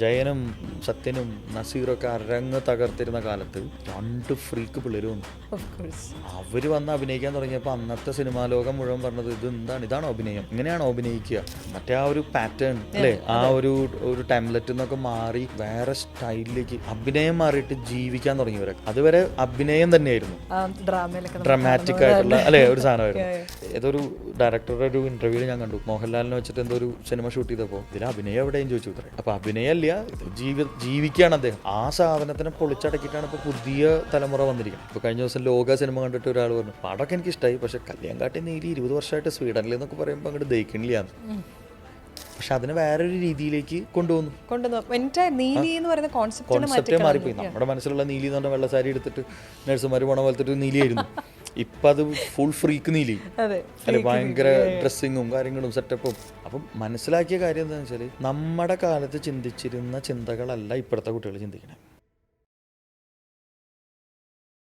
ജയനും സത്യനും നസീറൊക്കെ അരങ്ങ് തകർത്തിരുന്ന കാലത്ത് 2 ഫ്രീക്ക് പിള്ളേർ വന്നു. അവർ വന്ന് അഭിനയിക്കാൻ തുടങ്ങിയപ്പോൾ അന്നത്തെ സിനിമാ ലോകം മുഴുവൻ പറഞ്ഞത് ഇതാണോ അഭിനയം, ഇങ്ങനെയാണോ അഭിനയിക്കുക, മറ്റേ ആ ഒരു പാറ്റേൺ അല്ലേ, ആ ഒരു ടെംപ്ലേറ്റ് എന്നൊക്കെ മാറി വേറെ സ്റ്റൈലിലേക്ക് അഭിനയം മാറിയിട്ട് ജീവിക്കാൻ തുടങ്ങിയവരൊക്കെ. അതുവരെ അഭിനയം തന്നെയായിരുന്നു, ഡ്രാമാറ്റിക് ആയിട്ടുള്ള അല്ലേ ഒരു സാധനമായിരുന്നു. ഏതൊരു ഡയറക്ടറുടെ ഒരു ഇന്റർവ്യൂവിൽ ഞാൻ കണ്ടു, മോഹൻലാലിനെ വെച്ചിട്ട് എന്തോ ഒരു സിനിമ ഷൂട്ട് ചെയ്തപ്പോൾ ഇതിൽ അഭിനയം എവിടെയും ചോദിച്ചു ഉത്തരേ. അപ്പൊ അഭിനയമല്ല, ജീവിക്കുകയാണ് അദ്ദേഹം. ആ സാധനത്തിനെ പൊളിച്ചടക്കിയിട്ടാണ് ഇപ്പൊ പുതിയ തലമുറ വന്നിരിക്കുന്നത്. ഇപ്പൊ കഴിഞ്ഞ ദിവസം ലോക സിനിമ കണ്ടിട്ട് ഒരാൾ പറഞ്ഞു, പടമൊക്കെ എനിക്ക് ഇഷ്ടമായി, പക്ഷെ കല്യാൺകാട്ടി നീലി 20 വർഷമായിട്ട് സ്വീഡനിൽ എന്നൊക്കെ പറയുമ്പോൾ അങ്ങോട്ട് ദഹിക്കണില്ല. പക്ഷെ അതിനെ വേറൊരു രീതിയിലേക്ക് കൊണ്ടുവന്നു. കോൺസെപ്റ്റേ മാറിപ്പോയി. നമ്മുടെ മനസ്സിലുള്ള നീലി എന്ന് പറഞ്ഞാൽ വെള്ളസാരി എടുത്തിട്ട് നഴ്സുമാർ പോണ പോലത്തെ നീലിയായിരുന്നു. ഇപ്പം അത് ഫുൾ ഫ്രീക്ക് നീലി അല്ലെ, ഭയങ്കര ഡ്രസ്സിങ്ങും കാര്യങ്ങളും സെറ്റപ്പും. അപ്പം മനസ്സിലാക്കിയ കാര്യം എന്താണെന്ന് വെച്ചാൽ നമ്മുടെ കാലത്ത് ചിന്തിച്ചിരുന്ന ചിന്തകളല്ല ഇപ്പോഴത്തെ കുട്ടികൾ ചിന്തിക്കണേ.